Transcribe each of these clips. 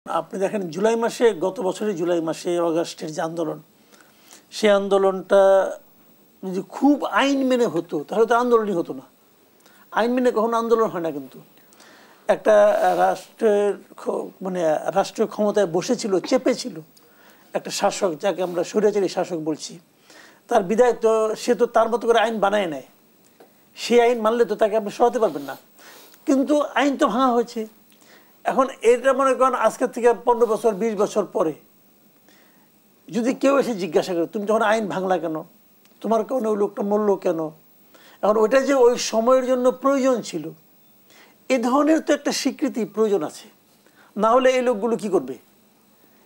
আপনি দেখেন জুলাই মাসে গত বছরের জুলাই মাসে অগাস্টের যে আন্দোলন সেই আন্দোলনটা যদি খুব আইন মেনে হতো তাহলে তো আন্দোলনই হতো না। আইন মেনে কখনো আন্দোলন হয় না। কিন্তু একটা রাষ্ট্রের মানে রাষ্ট্রীয় ক্ষমতায় বসেছিল, চেপেছিল একটা শাসক, যাকে আমরা স্বৈরাচারী শাসক বলছি, তার বিদায় তো সে তো তার মতো করে আইন বানায় নেয়। সেই আইন মানলে তো তাকে আপনি সরাতে পারবেন না। কিন্তু আইন তো ভাঙা হয়েছে। এখন এটা মনে করেন আজকের থেকে 15 বছর 20 বছর পরে যদি কেউ এসে জিজ্ঞাসা করে তুমি যখন আইন ভাঙলা কেন, তোমার কারণে ওই লোকটা মরলো কেন, এখন ওইটা যে ওই সময়ের জন্য প্রয়োজন ছিল এ ধরনের তো একটা স্বীকৃতি প্রয়োজন আছে। না হলে এই লোকগুলো কি করবে?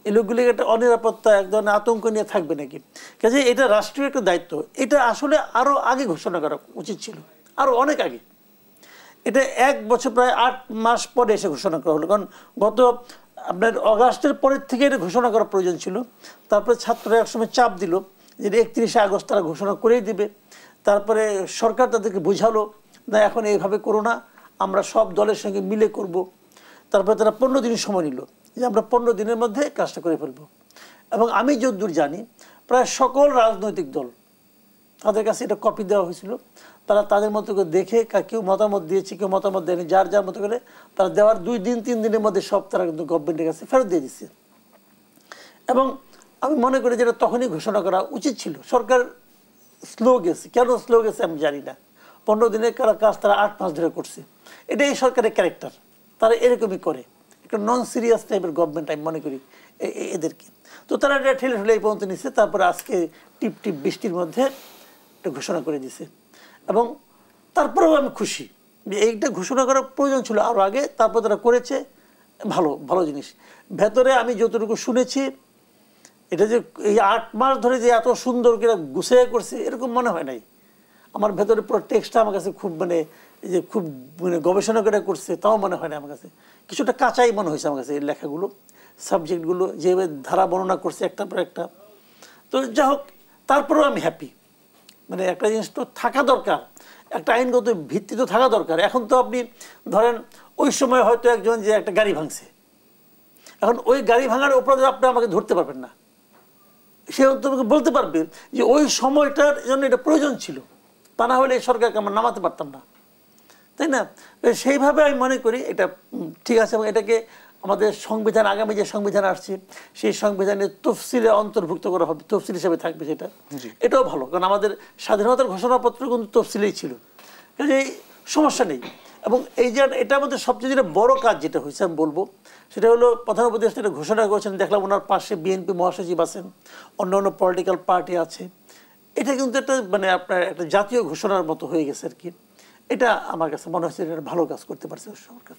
এই লোকগুলি একটা অনিরাপত্তা, এক ধরনের আতঙ্ক নিয়ে থাকবে নাকি? কাজে এটা রাষ্ট্রীয় একটা দায়িত্ব। এটা আসলে আরও আগে ঘোষণা করা উচিত ছিল, আরও অনেক আগে। এটা 1 বছর প্রায় 8 মাস পরে এসে ঘোষণা করা হলো। কারণ গত আপনার অগাস্টের পরের থেকে এটা ঘোষণা করা প্রয়োজন ছিল। তারপরে ছাত্ররা একসময় চাপ দিল যে 31শে আগস্ট তারা ঘোষণা করেই দিবে। তারপরে সরকার তাদেরকে বোঝালো না এখন এইভাবে করো না, আমরা সব দলের সঙ্গে মিলে করব। তারপরে তারা 15 দিন সময় নিল যে আমরা 15 দিনের মধ্যে কাজটা করে ফেলব। এবং আমি যতদূর জানি প্রায় সকল রাজনৈতিক দল তাদের কাছে এটা কপি দেওয়া হয়েছিল। তারা তাদের মতো করে দেখে কেউ মতামত দিয়েছে, কেউ মতামত দেয়নি, যার যার মতো করে তারা দেওয়ার 2 দিন 3 দিনের মধ্যে সব তারা কিন্তু গভর্নমেন্টের কাছে ফেরত দিয়ে দিচ্ছে। এবং আমি মনে করি যেটা তখনই ঘোষণা করা উচিত ছিল। সরকার স্লো গেছে, কেন স্লো গেছে আমি জানি না। 15 দিনের কাজ তারা 8 মাস ধরে করছে। এটা এই সরকারের ক্যারেক্টার, তারা এরকমই করে। একটা নন সিরিয়াস টাইপের গভর্নমেন্ট আমি মনে করি এদেরকে। তো তারা এটা ঠেলে ঠেলে এই পর্যন্ত নিচ্ছে। তারপরে আজকে টিপ টিপ বৃষ্টির মধ্যে এটা ঘোষণা করে দিছে। এবং তারপরেও আমি খুশি যে এইটা ঘোষণা করার প্রয়োজন ছিল আরও আগে। তারপর তারা করেছে, ভালো ভালো জিনিস। ভেতরে আমি যতটুকু শুনেছি এটা যে এই 8 মাস ধরে যে এত সুন্দর করে গুছিয়ে করছে এরকম মনে হয় নাই। আমার ভেতরে পুরো টেক্সটটা আমার কাছে খুব মানে যে খুব মানে গবেষণা করে করছে তাও মনে হয় না আমার কাছে। কিছুটা কাঁচাই মনে হয়েছে আমার কাছে এই লেখাগুলো, সাবজেক্টগুলো যেভাবে ধারা বর্ণনা করছে একটার পর একটা। তো যাই হোক, তারপরেও আমি হ্যাপি। মানে একটা জিনিস তো থাকা দরকার, একটা আইনগত ভিত্তি তো থাকা দরকার। এখন তো আপনি ধরেন ওই সময় হয়তো একজন যে একটা গাড়ি ভাঙছে, এখন ওই গাড়ি ভাঙার অপরাধে আপনি আমাকে ধরতে পারবেন না। সে তোমাকে বলতে পারবে যে ওই সময়টার জন্য এটা প্রয়োজন ছিল, তা না হলে এই সরকারকে আমরা নামাতে পারতাম না, তাই না? সেইভাবে আমি মনে করি এটা ঠিক আছে। এবং এটাকে আমাদের সংবিধান, আগামী যে সংবিধান আসছে সেই সংবিধানে তফসিলে অন্তর্ভুক্ত করা হবে, তফসিল হিসেবে থাকবে সেটা। এটাও ভালো, কারণ আমাদের স্বাধীনতার ঘোষণাপত্র কিন্তু তফসিলেই ছিল, কাজে সমস্যা নেই। এবং এই যে এটার মধ্যে সবচেয়ে যেটা বড় কাজ যেটা হয়েছে আমি বলবো সেটা হলো প্রধান উপদেষ্টা এটা ঘোষণা করেছেন। দেখলাম ওনার পাশে বিএনপি মহাসচিব আছেন, অন্য অন্য পলিটিক্যাল পার্টি আছে। এটা কিন্তু একটা মানে আপনার একটা জাতীয় ঘোষণার মতো হয়ে গেছে আর কি। এটা আমার কাছে মনে হচ্ছে এটা ভালো কাজ করতে পারছে সরকার।